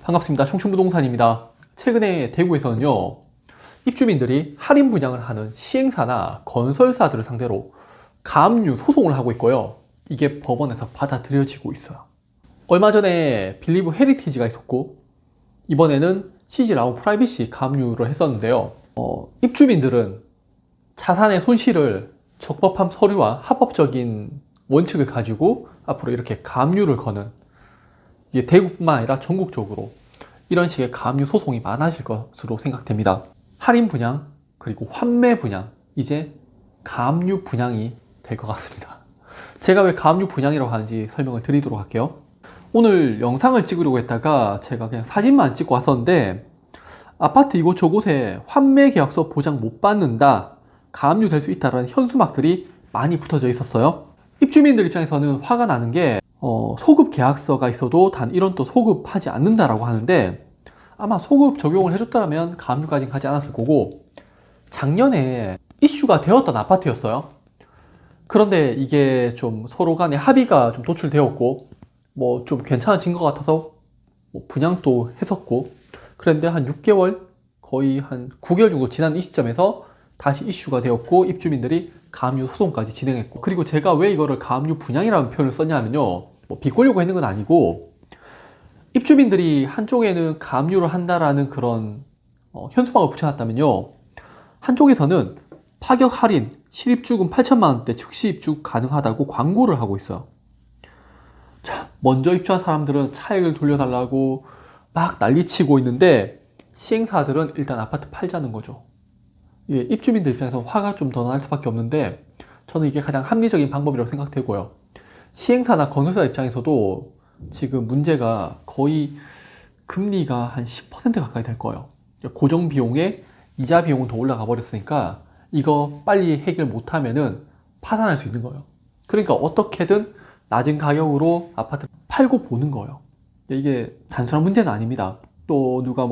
반갑습니다. 청춘부동산입니다. 최근에 대구에서는요, 입주민들이 할인 분양을 하는 시행사나 건설사들을 상대로 가압류 소송을 하고 있고요. 이게 법원에서 받아들여지고 있어요. 얼마 전에 빌리브 헤리티지가 있었고, 이번에는 CG 라우 프라이빗이 가압류를 했었는데요. 입주민들은 자산의 손실을 적법한 서류와 합법적인 원칙을 가지고 앞으로 이렇게 가압류를 거는, 이게 대구뿐만 아니라 전국적으로 이런 식의 가압류 소송이 많아질 것으로 생각됩니다. 할인 분양 그리고 환매 분양, 이제 가압류 분양이 될 것 같습니다. 제가 왜 가압류 분양이라고 하는지 설명을 드리도록 할게요. 오늘 영상을 찍으려고 했다가 제가 그냥 사진만 찍고 왔었는데, 아파트 이곳저곳에 환매 계약서 보장 못 받는다, 가압류 될 수 있다라는 현수막들이 많이 붙어져 있었어요. 입주민들 입장에서는 화가 나는 게 소급 계약서가 있어도 단 1원도 소급하지 않는다라고 하는데, 아마 소급 적용을 해줬다면 가압류까지는 가지 않았을 거고, 작년에 이슈가 되었던 아파트였어요. 그런데 이게 좀 서로 간에 합의가 좀 도출되었고, 뭐 좀 괜찮아진 것 같아서 뭐 분양도 했었고, 그런데 한 6개월, 거의 한 9개월 정도 지난 이 시점에서 다시 이슈가 되었고, 입주민들이 가압류 소송까지 진행했고, 그리고 제가 왜 이거를 가압류 분양이라는 표현을 썼냐면요, 뭐 비꼬려고 했는 건 아니고, 입주민들이 한쪽에는 가압류를 한다라는 그런 현수막을 붙여놨다면요, 한쪽에서는 파격 할인, 실입주금 8천만 원대 즉시 입주 가능하다고 광고를 하고 있어요. 자, 먼저 입주한 사람들은 차익을 돌려달라고 막 난리치고 있는데, 시행사들은 일단 아파트 팔자는 거죠. 예, 입주민들 입장에서 화가 좀 더 날 수밖에 없는데, 저는 이게 가장 합리적인 방법이라고 생각되고요. 시행사나 건설사 입장에서도 지금 문제가 거의 금리가 한 10% 가까이 될 거예요. 고정 비용에 이자 비용은 더 올라가 버렸으니까 이거 빨리 해결 못하면은 파산할 수 있는 거예요. 그러니까 어떻게든 낮은 가격으로 아파트 팔고 보는 거예요. 이게 단순한 문제는 아닙니다. 또 누가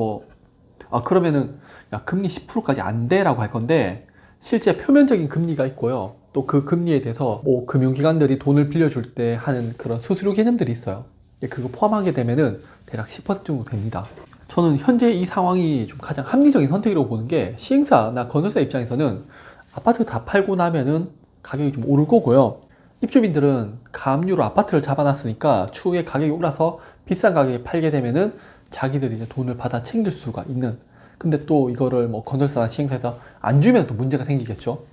그러면은 야, 금리 10%까지 안 돼라고 할 건데, 실제 표면적인 금리가 있고요. 또 그 금리에 대해서 뭐 금융기관들이 돈을 빌려줄 때 하는 그런 수수료 개념들이 있어요. 그거 포함하게 되면은 대략 10% 정도 됩니다. 저는 현재 이 상황이 좀 가장 합리적인 선택이라고 보는 게, 시행사나 건설사 입장에서는 아파트 다 팔고 나면은 가격이 좀 오를 거고요. 입주민들은 가압류로 아파트를 잡아놨으니까 추후에 가격이 올라서 비싼 가격에 팔게 되면은 자기들이 이제 돈을 받아 챙길 수가 있는, 근데 또 이거를 뭐 건설사나 시행사에서 안 주면 또 문제가 생기겠죠.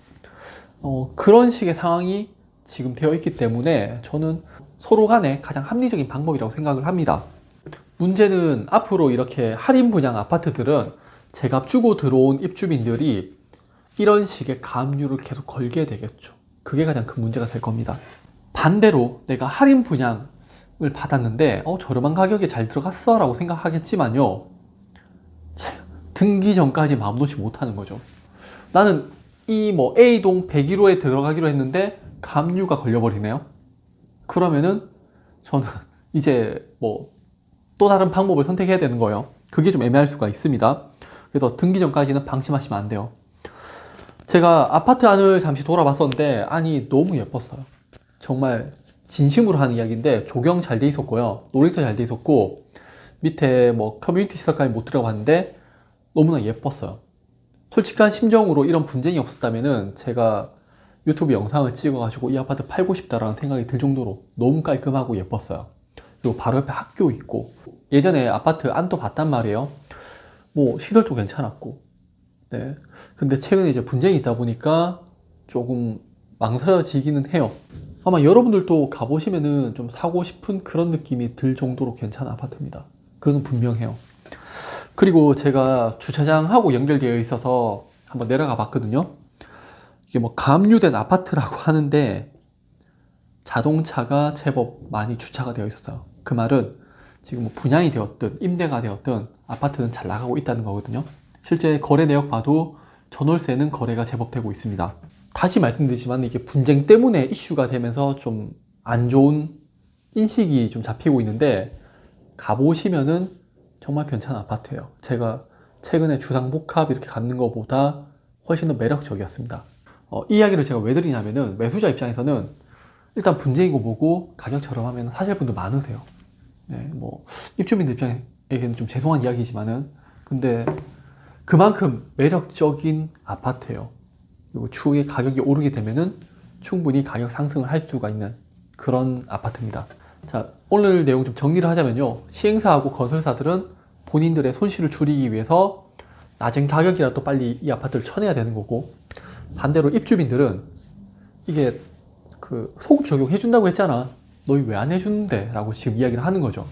그런 식의 상황이 지금 되어 있기 때문에 저는 서로 간에 가장 합리적인 방법이라고 생각을 합니다. 문제는 앞으로 이렇게 할인 분양 아파트들은 제값 주고 들어온 입주민들이 이런 식의 가압류를 계속 걸게 되겠죠. 그게 가장 큰 문제가 될 겁니다. 반대로 내가 할인 분양을 받았는데 저렴한 가격에 잘 들어갔어 라고 생각하겠지만요, 등기 전까지 마음 놓지 못하는 거죠. 나는 이 A동 101호에 들어가기로 했는데 가압류가 걸려버리네요. 그러면은 저는 이제 또 다른 방법을 선택해야 되는 거예요. 그게 좀 애매할 수가 있습니다. 그래서 등기 전까지는 방심하시면 안 돼요. 제가 아파트 안을 잠시 돌아봤었는데 안이 너무 예뻤어요. 정말 진심으로 하는 이야기인데, 조경 잘 돼 있었고요, 놀이터 잘 돼 있었고, 밑에 커뮤니티 시설까지 못 들어봤는데 너무나 예뻤어요. 솔직한 심정으로 이런 분쟁이 없었다면은 제가 유튜브 영상을 찍어가지고 이 아파트 팔고 싶다라는 생각이 들 정도로 너무 깔끔하고 예뻤어요. 그리고 바로 옆에 학교 있고, 예전에 아파트 안도 봤단 말이에요. 시설도 괜찮았고. 네. 근데 최근에 이제 분쟁이 있다 보니까 조금 망설여지기는 해요. 아마 여러분들도 가보시면은 좀 사고 싶은 그런 느낌이 들 정도로 괜찮은 아파트입니다. 그건 분명해요. 그리고 제가 주차장하고 연결되어 있어서 한번 내려가 봤거든요. 이게 가압류된 아파트라고 하는데 자동차가 제법 많이 주차가 되어 있었어요. 그 말은 지금 분양이 되었든 임대가 되었든 아파트는 잘 나가고 있다는 거거든요. 실제 거래 내역 봐도 전월세는 거래가 제법 되고 있습니다. 다시 말씀드리지만 이게 분쟁 때문에 이슈가 되면서 좀 안 좋은 인식이 좀 잡히고 있는데, 가보시면은 정말 괜찮은 아파트예요. 제가 최근에 주상복합 이렇게 갖는 것보다 훨씬 더 매력적이었습니다. 이 이야기를 제가 왜 드리냐면은, 매수자 입장에서는 일단 분쟁이고 뭐고 가격 저렴하면 사실 분도 많으세요. 네, 입주민들 입장에 이게 좀 죄송한 이야기지만은 근데 그만큼 매력적인 아파트예요. 그리고 추후에 가격이 오르게 되면은 충분히 가격 상승을 할 수가 있는 그런 아파트입니다. 자, 오늘 내용 좀 정리를 하자면요. 시행사하고 건설사들은 본인들의 손실을 줄이기 위해서 낮은 가격이라도 빨리 이 아파트를 쳐내야 되는 거고, 반대로 입주민들은 이게 그 소급 적용해준다고 했잖아. 너희 왜 안 해주는데? 라고 지금 이야기를 하는 거죠.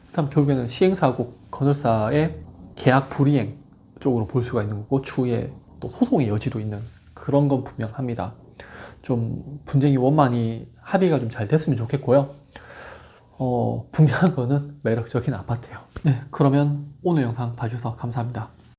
그다음 결국에는 시행사하고 건설사의 계약 불이행 쪽으로 볼 수가 있는 거고, 추후에 또 소송의 여지도 있는 그런 건 분명합니다. 좀 분쟁이 원만히 합의가 좀 잘 됐으면 좋겠고요. 분명한 거는 매력적인 아파트예요. 네, 그러면 오늘 영상 봐주셔서 감사합니다.